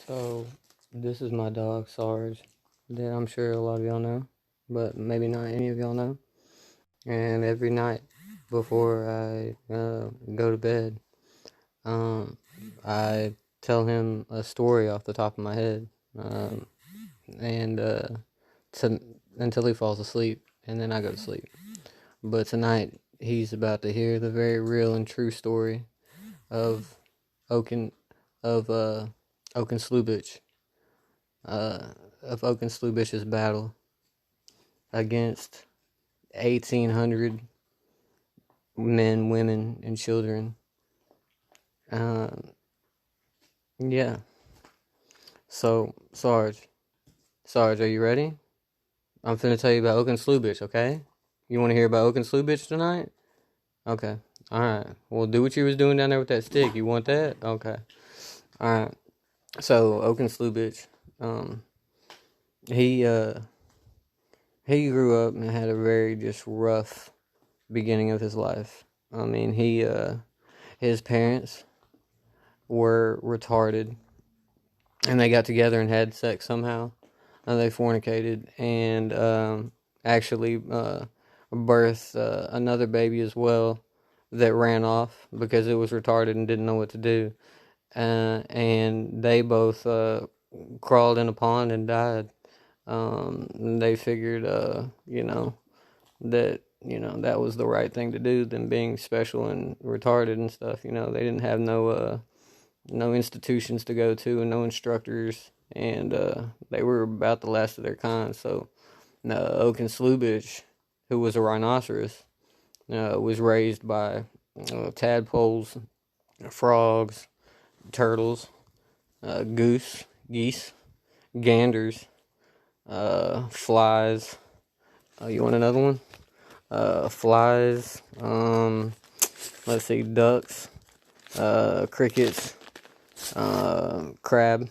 So, this is my dog, Sarge, that I'm sure a lot of y'all know, but maybe not any of y'all know. And every night before I go to bed, um, I tell him a story off the top of my head, um, and to, until he falls asleep, and then I go to sleep. But tonight, he's about to hear the very real and true story of Oaken, of Oakenslewbiich, uh, of Oakenslewbiich's battle against 1,800 men, women, and children. Um, yeah. So, Sarge, are you ready? I'm finna tell you about Oakenslewbiich, okay? You want to hear about Oakenslewbiich tonight? Okay. All right. Well, do what you was doing down there with that stick. You want that? Okay. All right. So, Oakenslewbiich, um, he uh, he grew up and had a very just rough beginning of his life. I mean, his parents were retarded, and they got together and had sex somehow. They fornicated and actually birthed another baby as well that ran off because it was retarded and didn't know what to do. And they both crawled in a pond and died. They figured, that was the right thing to do, them being special and retarded and stuff. They didn't have no institutions to go to and no instructors, and they were about the last of their kind. So Oakenslewbiich, who was a rhinoceros, was raised by tadpoles, frogs, turtles, geese, ganders, flies. You want another one? Flies. Let's see, ducks, crickets, crab.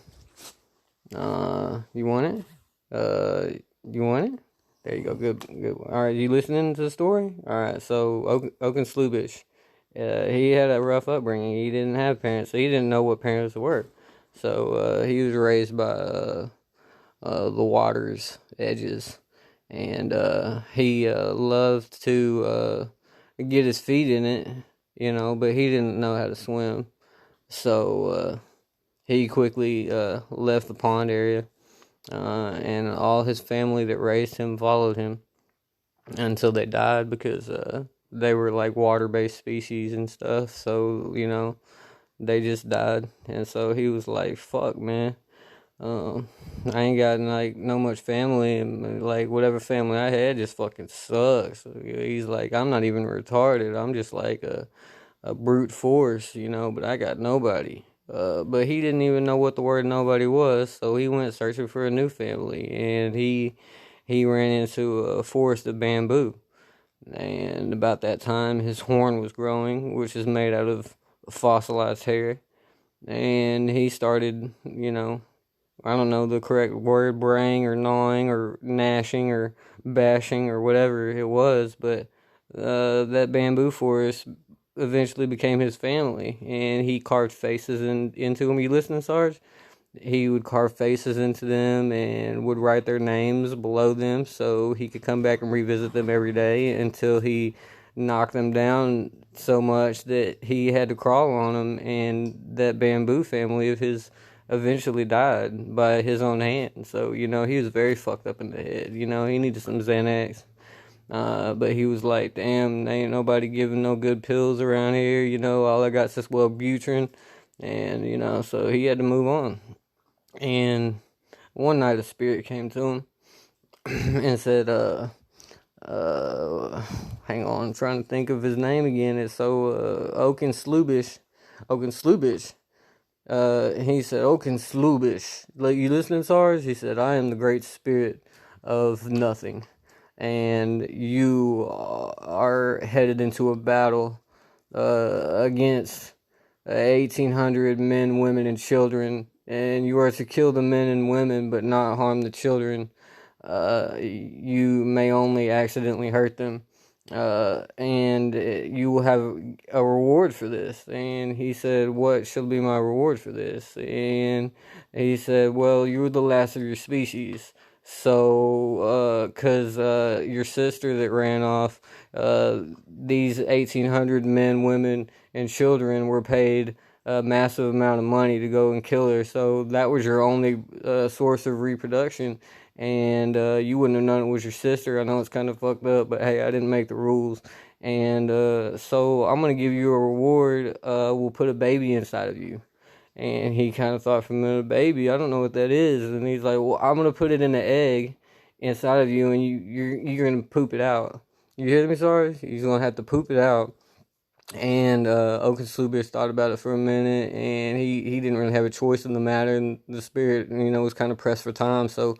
You want it? You want it? There you go. Good. All right, you listening to the story? All right. So Oakenslewbiich, he had a rough upbringing. He didn't have parents, so he didn't know what parents were. So he was raised by the water's edges, and he loved to get his feet in it, but he didn't know how to swim. So he quickly left the pond area, and all his family that raised him followed him until they died because they were like water-based species and stuff. So, they just died. And so he was like, fuck, man. I ain't got like no much family, and like whatever family I had just fucking sucks. He's like, I'm not even retarded. I'm just like a brute force, but I got nobody. But he didn't even know what the word nobody was, so he went searching for a new family, and he ran into a forest of bamboo. And about that time, his horn was growing, which is made out of fossilized hair. And he started, I don't know the correct word, braying or gnawing or gnashing or bashing or whatever it was, but that bamboo forest eventually became his family, and he carved faces into them. You listening, Sarge? He would carve faces into them and would write their names below them so he could come back and revisit them every day until he knocked them down so much that he had to crawl on them, and that bamboo family of his eventually died by his own hand. So, he was very fucked up in the head. He needed some Xanax. But he was like, damn, ain't nobody giving no good pills around here, all I got's this Wellbutrin. And, so he had to move on. And one night a spirit came to him and said, hang on, I'm trying to think of his name again. It's so, Oakenslewbiich. He said, Oakenslewbiich. Like, you listening, Sarge? He said, I am the great spirit of nothing, and you are headed into a battle against 1,800 men, women, and children, and you are to kill the men and women but not harm the children. You may only accidentally hurt them, and you will have a reward for this. And he said, what shall be my reward for this? And he said, well, you were the last of your species. So, cause, your sister that ran off, these 1,800 men, women, and children were paid a massive amount of money to go and kill her. So that was your only, source of reproduction. And you wouldn't have known it was your sister. I know it's kind of fucked up, but hey, I didn't make the rules. And so I'm going to give you a reward. We'll put a baby inside of you. And he kind of thought for a minute, baby, I don't know what that is. And he's like, well, I'm going to put it in an egg inside of you, and you're going to poop it out. You hear me, sorry? He's going to have to poop it out. And Oakenslewbiich thought about it for a minute, and he didn't really have a choice in the matter, and the spirit, was kind of pressed for time. So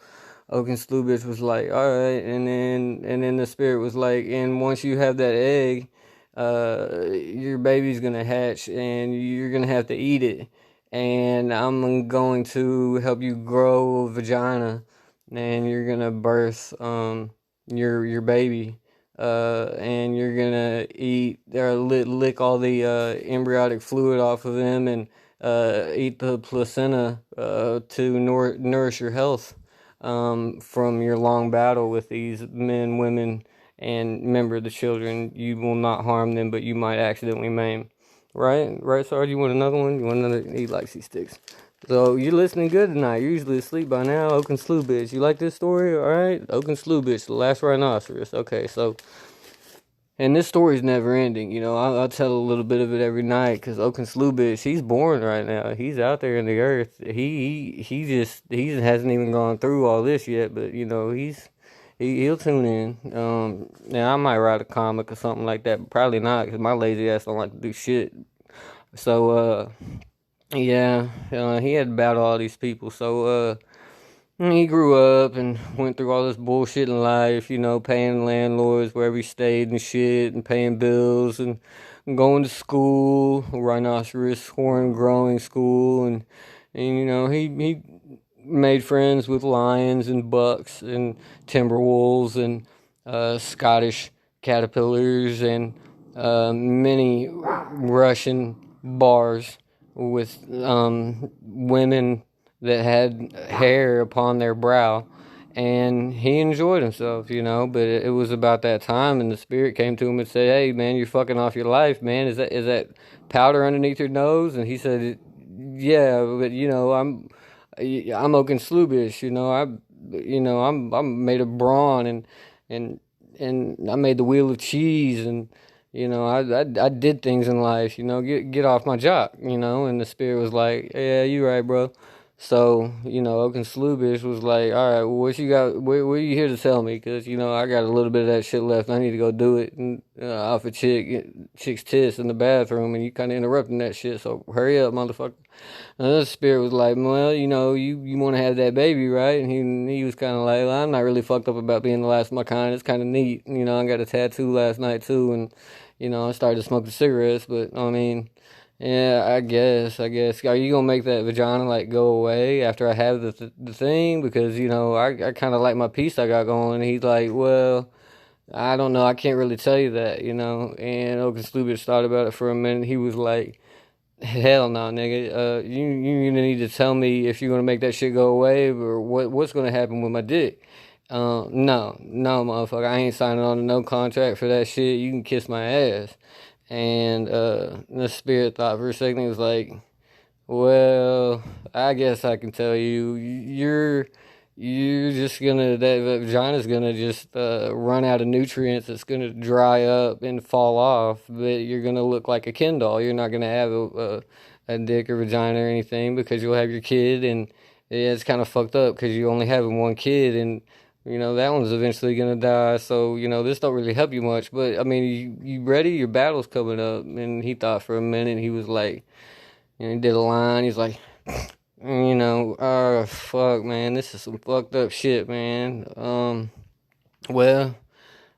Oakenslewbiich was like, all right, and then the spirit was like, and once you have that egg, your baby's gonna hatch, and you're gonna have to eat it, and I'm going to help you grow a vagina, and you're gonna birth your baby. And you're gonna eat or lick all the embryonic fluid off of him, and eat the placenta to nourish your health from your long battle with these men, women, and remember the children. You will not harm them, but you might accidentally maim. Right, Sarj? You want another one? You want another? He likes these sticks. So you're listening good tonight. You're usually asleep by now. Oakenslewbiich. You like this story? All right. Oakenslewbiich, the last rhinoceros. Okay, so. And this story's never ending, I'll tell a little bit of it every night, because Oakenslewbiich, he's born right now. He's out there in the earth. He hasn't even gone through all this yet, but he'll tune in. Now I might write a comic or something like that, but probably not, because my lazy ass don't like to do shit. So yeah, he had to battle all these people. So he grew up and went through all this bullshit in life, paying landlords wherever he stayed and shit, and paying bills, and going to school, rhinoceros horn growing school, and he made friends with lions and bucks and timber wolves and Scottish caterpillars and many Russian bars with women that had hair upon their brow, and he enjoyed himself, but it was about that time, and the spirit came to him and said, hey man, you're fucking off your life, man. Is that powder underneath your nose? And he said, yeah, but I'm Oakenslewbiich, I'm made of brawn, and I made the wheel of cheese, and I did things in life, get off my jock, and the spirit was like, yeah, you right, bro. So, Oakenslewbiich was like, all right, well, what you got, what are you here to tell me? Because, I got a little bit of that shit left. I need to go do it, and off a chick's tits in the bathroom, and you kind of interrupting that shit, so hurry up, motherfucker. And the spirit was like, well, you want to have that baby, right? And he was kind of like, well, I'm not really fucked up about being the last of my kind. It's kind of neat. I got a tattoo last night, too, and, I started smoking cigarettes, but, I mean... Yeah, I guess. Are you gonna make that vagina like go away after I have the thing? Because I kind of like my piece I got going. And he's like, well, I don't know. I can't really tell you that, And Oakenslewbiich thought about it for a minute. He was like, hell no, nigga. You need to tell me if you're gonna make that shit go away, or what's gonna happen with my dick. No, motherfucker. I ain't signing on to no contract for that shit. You can kiss my ass. And the spirit thought for a second. He was like, well, I guess I can tell you, you're just gonna, that vagina's gonna just run out of nutrients. It's gonna dry up and fall off, but you're gonna look like a Ken doll. You're not gonna have a dick or vagina or anything, because you'll have your kid, and yeah, it's kind of fucked up because you only having one kid, and that one's eventually gonna die. So this don't really help you much. But I mean, you ready? Your battle's coming up. And he thought for a minute. He was like, he did a line. He's like, oh fuck, man, this is some fucked up shit, man. Well,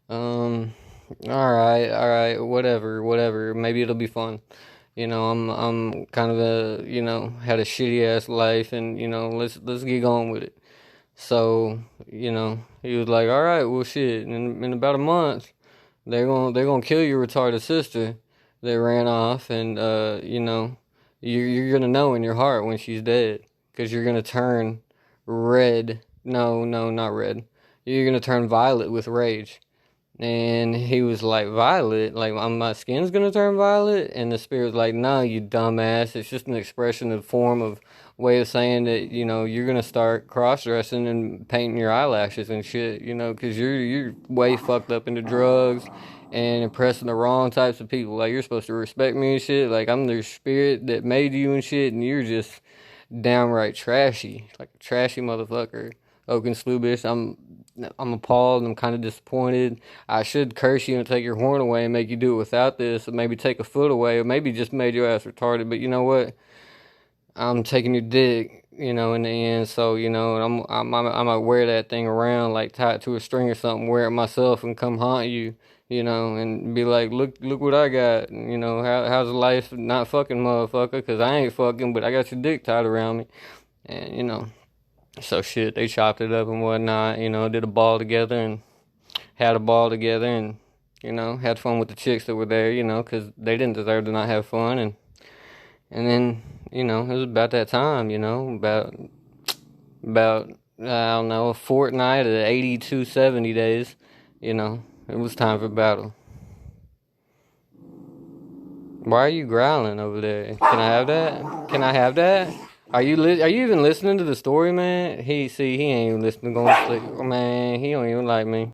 all right, whatever. Maybe it'll be fun. I'm kind of had a shitty ass life, and let's get going with it. So, he was like, all right, well, shit. In about a month, they're gonna kill your retarded sister that ran off, and you're gonna know in your heart when she's dead, because you're gonna turn red. No, not red. You're gonna turn violet with rage. And he was like, violet? Like, my skin's gonna turn violet? And the spirit was like, no, you dumbass. It's just an expression, of form of way of saying that, you're gonna start cross-dressing and painting your eyelashes and shit, because you're way fucked up into drugs and impressing the wrong types of people. Like, you're supposed to respect me and shit. Like, I'm the spirit that made you and shit, and you're just downright trashy. Like a trashy motherfucker. Oakenslewbiich, I'm appalled, and I'm kind of disappointed. I should curse you and take your horn away and make you do it without this, or maybe take a foot away, or maybe just made your ass retarded. But you know what? I'm taking your dick, in the end. So, and I might wear that thing around, like tie it to a string or something, wear it myself, and come haunt you, and be like, look what I got. How's life not fucking, motherfucker? Because I ain't fucking, but I got your dick tied around me. And, so shit, they chopped it up and whatnot, did a ball together and had a ball together, and, had fun with the chicks that were there, because they didn't deserve to not have fun. And then, it was about that time, about, I don't know, a fortnight of 82, 70 days, it was time for battle. Why are you growling over there? Can I have that? Can I have that? Are you even listening to the story, man? He ain't even listening, going to sleep. Man, he don't even like me.